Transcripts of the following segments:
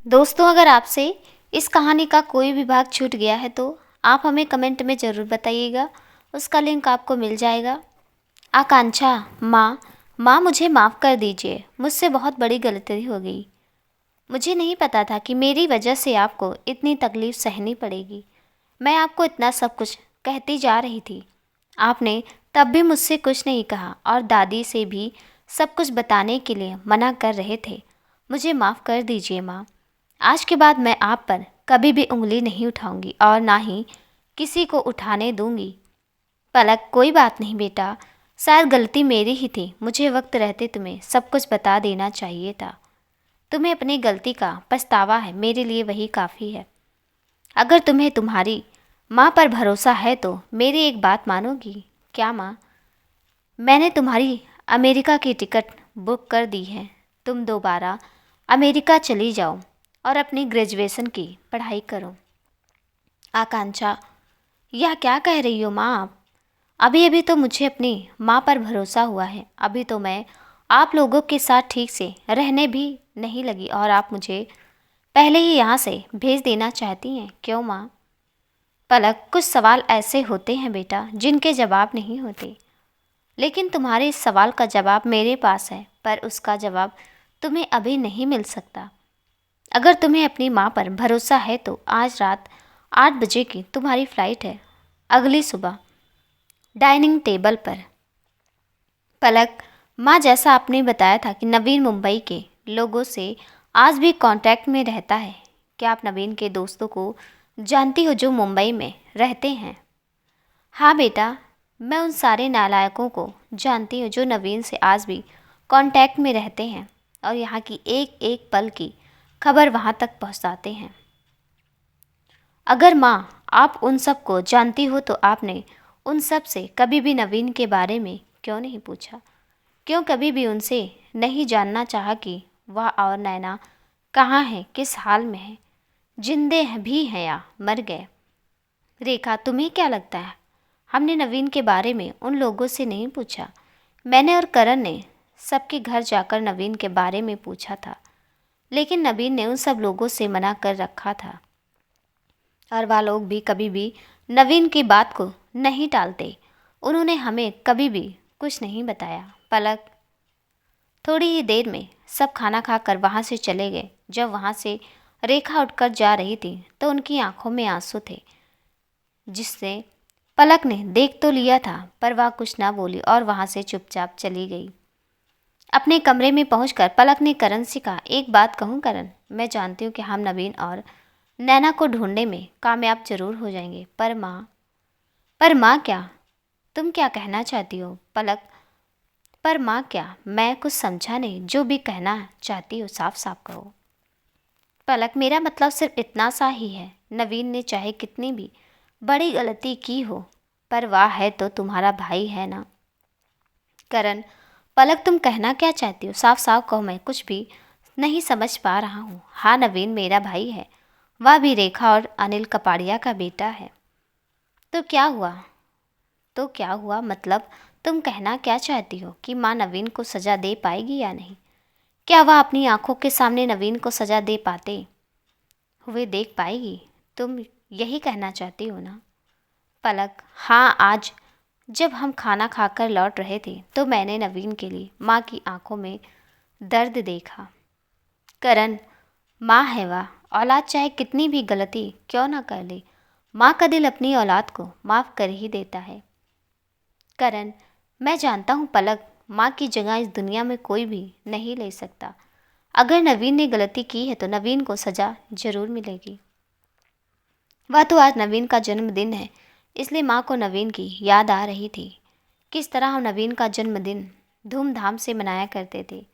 दोस्तों, अगर आपसे इस कहानी का कोई भी भाग छूट गया है तो आप हमें कमेंट में ज़रूर बताइएगा। उसका लिंक आपको मिल जाएगा। आकांक्षा। माँ। माँ, मुझे माफ़ कर दीजिए, मुझसे बहुत बड़ी गलती हो गई। मुझे नहीं पता था कि मेरी वजह से आपको इतनी तकलीफ़ सहनी पड़ेगी। मैं आपको इतना सब कुछ कहती जा रही थी, आपने तब भी मुझसे कुछ नहीं कहा और दादी से भी सब कुछ बताने के लिए मना कर रहे थे। मुझे माफ़ कर दीजिए माँ। आज के बाद मैं आप पर कभी भी उंगली नहीं उठाऊंगी और ना ही किसी को उठाने दूंगी। पलक। कोई बात नहीं बेटा, शायद गलती मेरी ही थी। मुझे वक्त रहते तुम्हें सब कुछ बता देना चाहिए था। तुम्हें अपनी गलती का पछतावा है, मेरे लिए वही काफ़ी है। अगर तुम्हें तुम्हारी माँ पर भरोसा है तो मेरी एक बात मानोगी? क्या माँ? मैंने तुम्हारी अमेरिका की टिकट बुक कर दी है। तुम दोबारा अमेरिका चली जाओ और अपनी ग्रेजुएशन की पढ़ाई करो। आकांक्षा। यह क्या कह रही हो माँ आप? अभी अभी तो मुझे अपनी माँ पर भरोसा हुआ है। अभी तो मैं आप लोगों के साथ ठीक से रहने भी नहीं लगी और आप मुझे पहले ही यहाँ से भेज देना चाहती हैं। क्यों माँ? पलक। कुछ सवाल ऐसे होते हैं बेटा जिनके जवाब नहीं होते, लेकिन तुम्हारे इस सवाल का जवाब मेरे पास है, पर उसका जवाब तुम्हें अभी नहीं मिल सकता। अगर तुम्हें अपनी माँ पर भरोसा है तो आज रात 8 बजे की तुम्हारी फ़्लाइट है। अगली सुबह डाइनिंग टेबल पर। पलक। माँ, जैसा आपने बताया था कि नवीन मुंबई के लोगों से आज भी कांटेक्ट में रहता है, क्या आप नवीन के दोस्तों को जानती हो जो मुंबई में रहते हैं? हाँ बेटा, मैं उन सारे नालायकों को जानती हूँ जो नवीन से आज भी कांटेक्ट में रहते हैं और यहाँ की एक एक पल की खबर वहाँ तक पहुँचाते हैं। अगर माँ आप उन सब को जानती हो तो आपने उन सब से कभी भी नवीन के बारे में क्यों नहीं पूछा? क्यों कभी भी उनसे नहीं जानना चाहा कि वह और नैना कहाँ हैं, किस हाल में हैं, जिंदे भी हैं या मर गए? रेखा, तुम्हें क्या लगता है हमने नवीन के बारे में उन लोगों से नहीं पूछा? मैंने और करण ने सबके घर जाकर नवीन के बारे में पूछा था, लेकिन नवीन ने उन सब लोगों से मना कर रखा था और वह लोग भी कभी भी नवीन की बात को नहीं टालते। उन्होंने हमें कभी भी कुछ नहीं बताया। पलक। थोड़ी ही देर में सब खाना खाकर वहाँ से चले गए। जब वहाँ से रेखा उठकर जा रही थी तो उनकी आंखों में आंसू थे, जिससे पलक ने देख तो लिया था पर वह कुछ ना बोली और वहाँ से चुपचाप चली गई। अपने कमरे में पहुंचकर पलक ने करण से कहा, एक बात कहूँ करण, मैं जानती हूँ कि हम नवीन और नैना को ढूंढने में कामयाब जरूर हो जाएंगे, पर माँ क्या? तुम क्या कहना चाहती हो? पलक। पर माँ क्या? मैं कुछ समझा नहीं, जो भी कहना चाहती हो साफ साफ कहो। पलक। मेरा मतलब सिर्फ इतना सा ही है, नवीन ने चाहे कितनी भी बड़ी गलती की हो, पर वह है तो तुम्हारा भाई है ना? करण। पलक, तुम कहना क्या चाहती हो? साफ साफ कहो, मैं कुछ भी नहीं समझ पा रहा हूँ। हाँ, नवीन मेरा भाई है, वह भी रेखा और अनिल कपाड़िया का बेटा है। तो क्या हुआ? तो क्या हुआ मतलब तुम कहना क्या चाहती हो कि माँ नवीन को सज़ा दे पाएगी या नहीं? क्या वह अपनी आंखों के सामने नवीन को सज़ा दे पाते हुए देख पाएगी? तुम यही कहना चाहती हो ना? पलक। हाँ, आज जब हम खाना खाकर लौट रहे थे तो मैंने नवीन के लिए माँ की आंखों में दर्द देखा। करण। माँ है वह, औलाद चाहे कितनी भी गलती क्यों ना कर ले, माँ का दिल अपनी औलाद को माफ़ कर ही देता है। करण। मैं जानता हूँ पलक, माँ की जगह इस दुनिया में कोई भी नहीं ले सकता। अगर नवीन ने गलती की है तो नवीन को सज़ा जरूर मिलेगी। वह तो आज नवीन का जन्मदिन है, इसलिए माँ को नवीन की याद आ रही थी। किस तरह हम नवीन का जन्मदिन धूमधाम से मनाया करते थे,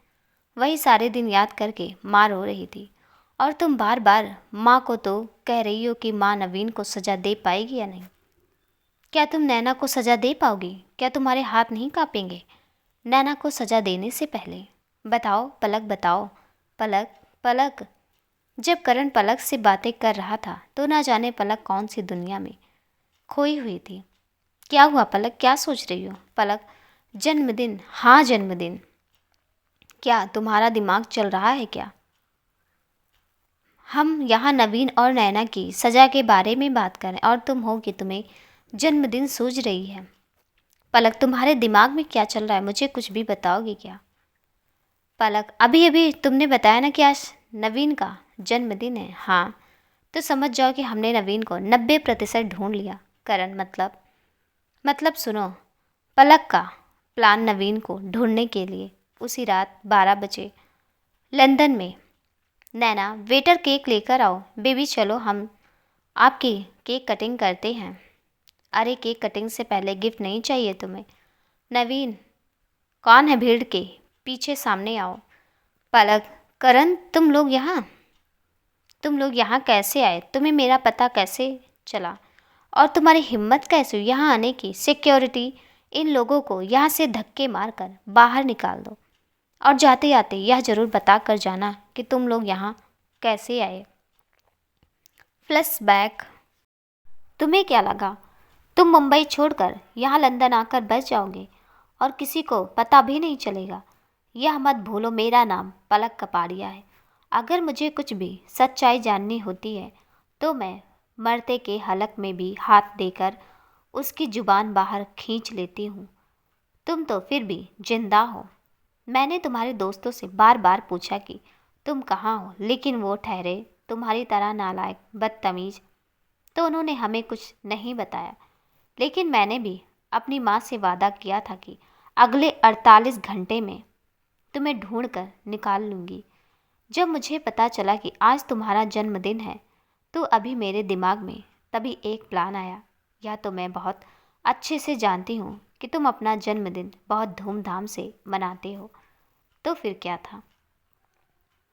वही सारे दिन याद करके माँ रो रही थी। और तुम बार बार माँ को तो कह रही हो कि माँ नवीन को सज़ा दे पाएगी या नहीं? क्या तुम नैना को सज़ा दे पाओगी? क्या तुम्हारे हाथ नहीं कांपेंगे नैना को सज़ा देने से पहले? बताओ पलक, बताओ। पलक। पलक। जब करण पलक से बातें कर रहा था तो ना जाने पलक कौन सी दुनिया में खोई हुई थी। क्या हुआ पलक, क्या सोच रही हो? पलक। जन्मदिन, हाँ जन्मदिन। क्या तुम्हारा दिमाग चल रहा है क्या? हम यहाँ नवीन और नैना की सज़ा के बारे में बात करें और तुम हो कि तुम्हें जन्मदिन सूझ रही है। पलक, तुम्हारे दिमाग में क्या चल रहा है, मुझे कुछ भी बताओगी क्या? पलक, अभी अभी तुमने बताया ना कि आज नवीन का जन्मदिन है। हाँ, तो समझ जाओ कि हमने नवीन को 90% ढूंढ लिया। करण, मतलब सुनो, पलक का प्लान नवीन को ढूंढने के लिए उसी रात 12 बजे लंदन में। नैना, वेटर केक लेकर आओ। बेबी चलो हम आपकी केक कटिंग करते हैं। अरे केक कटिंग से पहले गिफ्ट नहीं चाहिए तुम्हें? नवीन, कौन है भीड़ के पीछे, सामने आओ। पलक, करण, तुम लोग यहाँ कैसे आए? तुम्हें मेरा पता कैसे चला? और तुम्हारी हिम्मत कैसे हुई यहाँ आने की? सिक्योरिटी, इन लोगों को यहाँ से धक्के मारकर बाहर निकाल दो और जाते जाते यह ज़रूर बता कर जाना कि तुम लोग यहाँ कैसे आए। फ्लैशबैक, तुम्हें क्या लगा तुम मुंबई छोड़कर यहाँ लंदन आकर बस जाओगे और किसी को पता भी नहीं चलेगा? यह मत भूलो मेरा नाम पलक कपाड़िया है। अगर मुझे कुछ भी सच्चाई जाननी होती है तो मैं मरते के हलक में भी हाथ देकर उसकी जुबान बाहर खींच लेती हूँ। तुम तो फिर भी जिंदा हो। मैंने तुम्हारे दोस्तों से बार बार पूछा कि तुम कहाँ हो, लेकिन वो ठहरे तुम्हारी तरह नालायक बदतमीज, तो उन्होंने हमें कुछ नहीं बताया। लेकिन मैंने भी अपनी माँ से वादा किया था कि अगले 48 घंटे में तुम्हें ढूंढ कर निकाल लूँगी। जब मुझे पता चला कि आज तुम्हारा जन्मदिन है तो अभी मेरे दिमाग में तभी एक प्लान आया। या तो मैं बहुत अच्छे से जानती हूँ कि तुम अपना जन्मदिन बहुत धूमधाम से मनाते हो, तो फिर क्या था?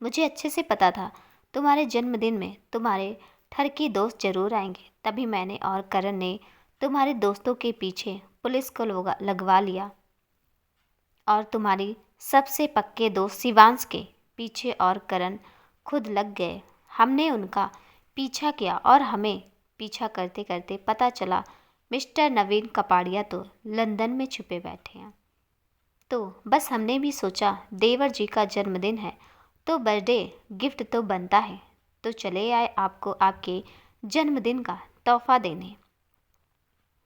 मुझे अच्छे से पता था तुम्हारे जन्मदिन में तुम्हारे ठरकी दोस्त जरूर आएंगे। तभी मैंने और करण ने तुम्हारे दोस्तों के पीछे पुलिस को लगवा लिया और तुम्हारी सबसे पक्के दोस्त शिवांश के पीछे और करण खुद लग गए। हमने उनका पीछा किया और हमें पीछा करते करते पता चला मिस्टर नवीन कपाड़िया तो लंदन में छुपे बैठे हैं। तो बस हमने भी सोचा देवर जी का जन्मदिन है तो बर्थडे गिफ्ट तो बनता है, तो चले आए आपको आपके जन्मदिन का तोहफा देने।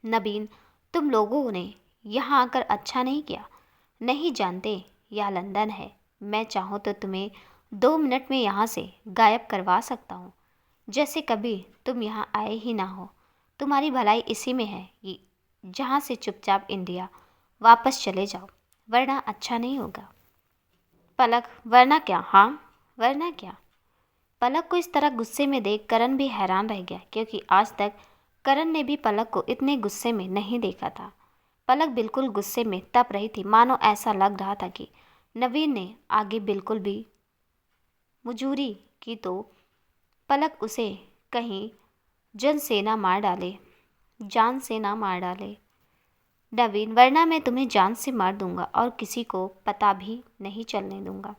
नवीन, तुम लोगों ने यहाँ आकर अच्छा नहीं किया। नहीं जानते यह लंदन है। मैं चाहूँ तो तुम्हें 2 मिनट में यहाँ से गायब करवा सकता हूँ, जैसे कभी तुम यहाँ आए ही ना हो। तुम्हारी भलाई इसी में है कि जहाँ से चुपचाप इंडिया वापस चले जाओ, वरना अच्छा नहीं होगा। पलक, वरना क्या? हाँ, वरना क्या? पलक को इस तरह गुस्से में देख करण भी हैरान रह गया, क्योंकि आज तक करण ने भी पलक को इतने गुस्से में नहीं देखा था। पलक बिल्कुल गुस्से में तप रही थी, मानो ऐसा लग रहा था कि नवीन ने आगे बिल्कुल भी मुजूरी की तो पलक उसे कहीं जान से ना मार डाले। नवीन, वरना मैं तुम्हें जान से मार दूंगा और किसी को पता भी नहीं चलने दूंगा।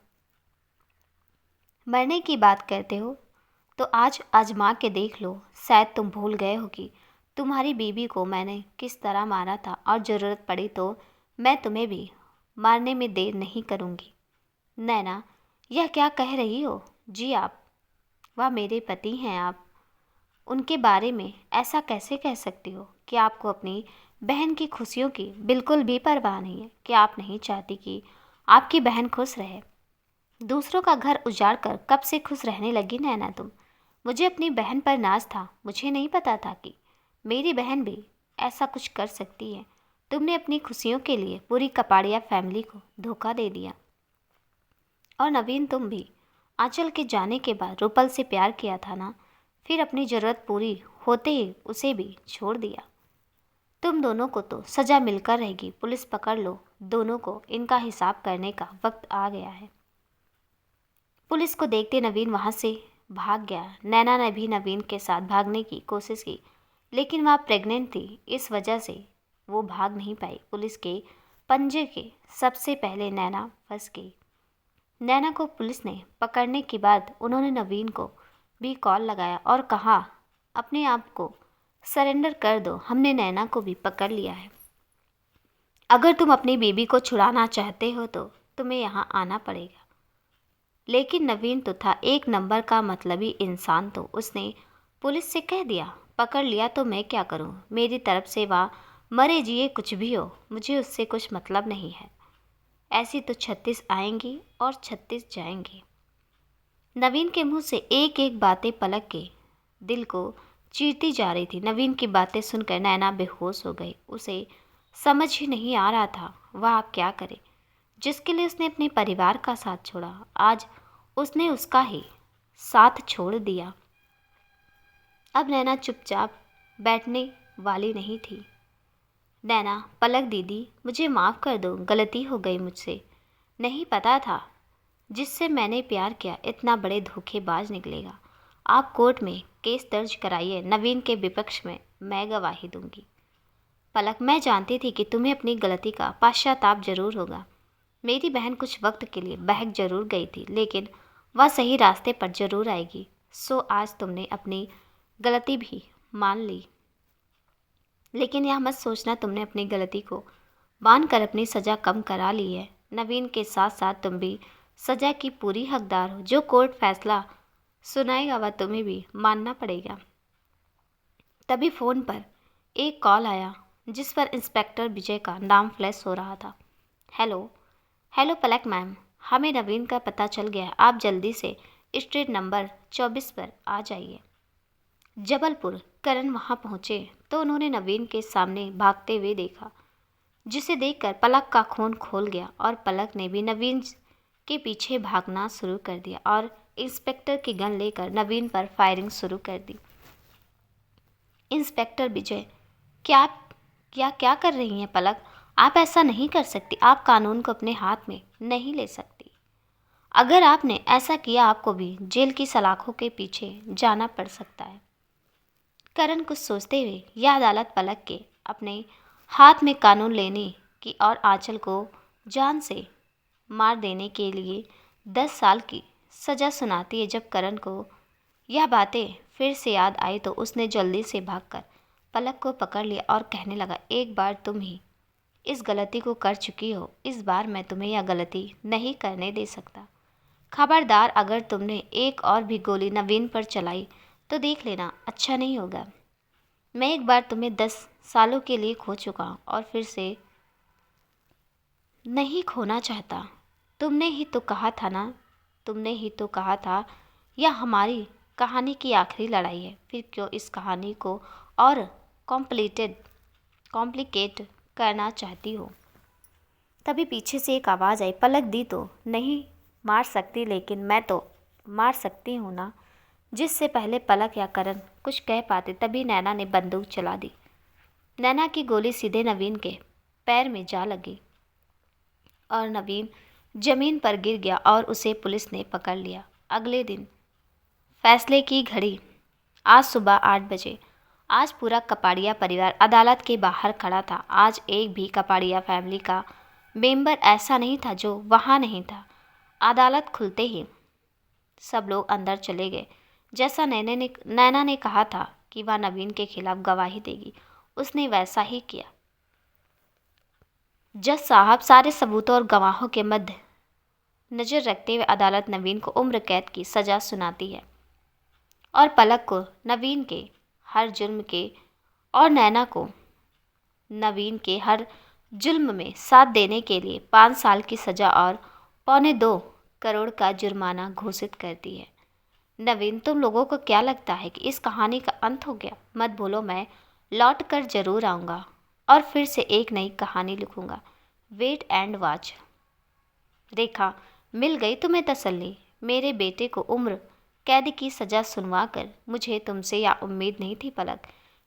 मरने की बात करते हो तो आज आजमा के देख लो। शायद तुम भूल गए हो कि तुम्हारी बीवी को मैंने किस तरह मारा था, और ज़रूरत पड़ी तो मैं तुम्हें भी मारने में देर नहीं करूँगी। नैना, यह क्या कह रही हो जी आप? वह मेरे पति हैं। आप उनके बारे में ऐसा कैसे कह सकती हो कि आपको अपनी बहन की खुशियों की बिल्कुल भी परवाह नहीं है? कि आप नहीं चाहती कि आपकी बहन खुश रहे? दूसरों का घर उजाड़ कर कब से खुश रहने लगी नैना तुम? मुझे अपनी बहन पर नाज था। मुझे नहीं पता था कि मेरी बहन भी ऐसा कुछ कर सकती है। तुमने अपनी खुशियों के लिए पूरी कपाड़िया फैमिली को धोखा दे दिया। और नवीन, तुम भी आंचल के जाने के बाद रूपल से प्यार किया था ना? फिर अपनी ज़रूरत पूरी होते ही उसे भी छोड़ दिया। तुम दोनों को तो सज़ा मिलकर रहेगी। पुलिस पकड़ लो दोनों को, इनका हिसाब करने का वक्त आ गया है। पुलिस को देखते नवीन वहाँ से भाग गया। नैना ने भी नवीन के साथ भागने की कोशिश की, लेकिन वह प्रेग्नेंट थी, इस वजह से वो भाग नहीं पाई। पुलिस के पंजे के सबसे पहले नैना फंस गई। नैना को पुलिस ने पकड़ने के बाद उन्होंने नवीन को भी कॉल लगाया और कहा अपने आप को सरेंडर कर दो, हमने नैना को भी पकड़ लिया है। अगर तुम अपनी बेबी को छुड़ाना चाहते हो तो तुम्हें यहाँ आना पड़ेगा। लेकिन नवीन तो था एक नंबर का मतलबी इंसान, तो उसने पुलिस से कह दिया। पकड़ लिया तो मैं क्या करूं? मेरी तरफ से वह मरे जिए कुछ भी हो, मुझे उससे कुछ मतलब नहीं है। ऐसी तो 36 आएंगी और 36 जाएंगी। नवीन के मुंह से एक एक बातें पलक के दिल को चीरती जा रही थी। नवीन की बातें सुनकर नैना बेहोश हो गई। उसे समझ ही नहीं आ रहा था वह अब क्या करे। जिसके लिए उसने अपने परिवार का साथ छोड़ा, आज उसने उसका ही साथ छोड़ दिया। अब नैना चुपचाप बैठने वाली नहीं थी। नैना, पलक दीदी, मुझे माफ़ कर दो, गलती हो गई मुझसे। नहीं पता था जिससे मैंने प्यार किया इतना बड़े धोखेबाज निकलेगा। आप कोर्ट में केस दर्ज कराइए, नवीन के विपक्ष में मैं गवाही दूंगी। पलक, मैं जानती थी कि तुम्हें अपनी गलती का पश्चाताप जरूर होगा। मेरी बहन कुछ वक्त के लिए बहक जरूर गई थी, लेकिन वह सही रास्ते पर जरूर आएगी। सो आज तुमने अपनी गलती भी मान ली, लेकिन यह मत सोचना तुमने अपनी गलती को मान कर अपनी सज़ा कम करा ली है। नवीन के साथ साथ तुम भी सज़ा की पूरी हकदार हो। जो कोर्ट फैसला सुनाएगा वह तुम्हें भी मानना पड़ेगा। तभी फ़ोन पर एक कॉल आया जिस पर इंस्पेक्टर विजय का नाम फ्लैश हो रहा था। हेलो। हेलो पलक मैम, हमें नवीन का पता चल गया है। आप जल्दी से स्ट्रीट नंबर 24 पर आ जाइए। जबलपुर। करण वहां पहुंचे तो उन्होंने नवीन के सामने भागते हुए देखा, जिसे देखकर पलक का खून खोल गया और पलक ने भी नवीन के पीछे भागना शुरू कर दिया और इंस्पेक्टर की गन लेकर नवीन पर फायरिंग शुरू कर दी। इंस्पेक्टर विजय, क्या क्या कर रही हैं पलक? आप ऐसा नहीं कर सकती। आप कानून को अपने हाथ में नहीं ले सकती। अगर आपने ऐसा किया आपको भी जेल की सलाखों के पीछे जाना पड़ सकता है। करण कुछ सोचते हुए यह अदालत पलक के अपने हाथ में कानून लेने की और आंचल को जान से मार देने के लिए 10 साल की सज़ा सुनाती है। जब करण को यह बातें फिर से याद आई तो उसने जल्दी से भागकर पलक को पकड़ लिया और कहने लगा, एक बार तुम ही इस गलती को कर चुकी हो, इस बार मैं तुम्हें यह गलती नहीं करने दे सकता। खबरदार, अगर तुमने एक और भी गोली नवीन पर चलाई तो देख लेना, अच्छा नहीं होगा। मैं एक बार तुम्हें 10 सालों के लिए खो चुका हूँ और फिर से नहीं खोना चाहता। तुमने ही तो कहा था ना, तुमने ही तो कहा था यह हमारी कहानी की आखिरी लड़ाई है। फिर क्यों इस कहानी को और कॉम्प्लिकेट करना चाहती हो? तभी पीछे से एक आवाज़ आई, पलक दी तो नहीं मार सकती, लेकिन मैं तो मार सकती हूँ ना। जिससे पहले पलक या करण कुछ कह पाते तभी नैना ने बंदूक चला दी। नैना की गोली सीधे नवीन के पैर में जा लगी और नवीन जमीन पर गिर गया और उसे पुलिस ने पकड़ लिया। अगले दिन फैसले की घड़ी। आज सुबह 8 बजे। आज पूरा कपाड़िया परिवार अदालत के बाहर खड़ा था। आज एक भी कपाड़िया फैमिली का मेंबर ऐसा नहीं था जो वहाँ नहीं था। अदालत खुलते ही सब लोग अंदर चले गए। जैसा नैना ने कहा था कि वह नवीन के खिलाफ गवाही देगी, उसने वैसा ही किया। जज साहब, सारे सबूतों और गवाहों के मध्य नज़र रखते हुए अदालत नवीन को उम्र कैद की सज़ा सुनाती है और पलक को नवीन के हर जुल्म के और नैना को नवीन के हर जुल्म में साथ देने के लिए 5 साल की सज़ा और 2.25 करोड़ का जुर्माना घोषित करती है। नवीन, तुम लोगों को क्या लगता है कि इस कहानी का अंत हो गया? मत भूलो, मैं लौट कर ज़रूर आऊँगा और फिर से एक नई कहानी लिखूँगा। Wait and watch. रेखा, मिल गई तुम्हें तसल्ली। मेरे बेटे को उम्र कैद की सज़ा सुनवा कर मुझे तुमसे यह उम्मीद नहीं थी पलक।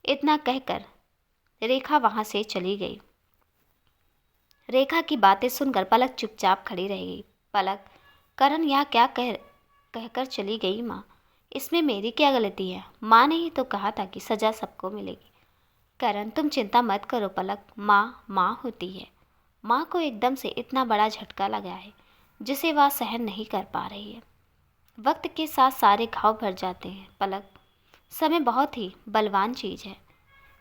इतना कहकर रेखा वहाँ से चली गई। रेखा की बातें सुनकर पलक चुपचाप खड़ी रह गई। पलक, करण यह क्या कहकर चली गई माँ? इसमें मेरी क्या गलती है? माँ ने ही तो कहा था कि सज़ा सबको मिलेगी। करण, तुम चिंता मत करो पलक, माँ माँ होती है। माँ को एकदम से इतना बड़ा झटका लगा है जिसे वह सहन नहीं कर पा रही है। वक्त के साथ सारे घाव भर जाते हैं पलक। समय बहुत ही बलवान चीज़ है।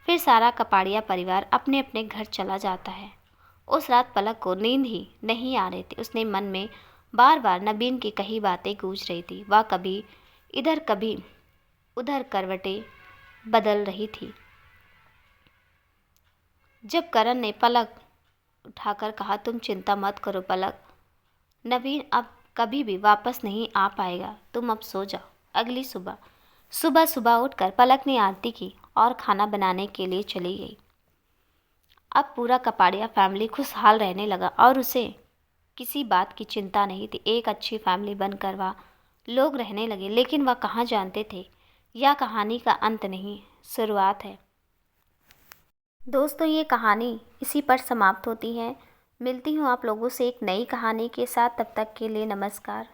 फिर सारा कपाड़िया परिवार अपने अपने घर चला जाता है। उस रात पलक को नींद ही नहीं आ रही थी। उसने मन में बार बार नबीन की कही बातें गूंज रही थी। वह कभी इधर कभी उधर करवटें बदल रही थी। जब करण ने पलक उठाकर कहा, तुम चिंता मत करो पलक, नवीन अब कभी भी वापस नहीं आ पाएगा, तुम अब सो जाओ। अगली सुबह सुबह सुबह उठकर पलक ने आरती की और खाना बनाने के लिए चली गई। अब पूरा कपाड़िया फैमिली खुशहाल रहने लगा और उसे किसी बात की चिंता नहीं थी। एक अच्छी फैमिली बनकर वह लोग रहने लगे। लेकिन वह कहाँ जानते थे, यह कहानी का अंत नहीं, शुरुआत है। दोस्तों, ये कहानी इसी पर समाप्त होती है। मिलती हूँ आप लोगों से एक नई कहानी के साथ। तब तक के लिए नमस्कार।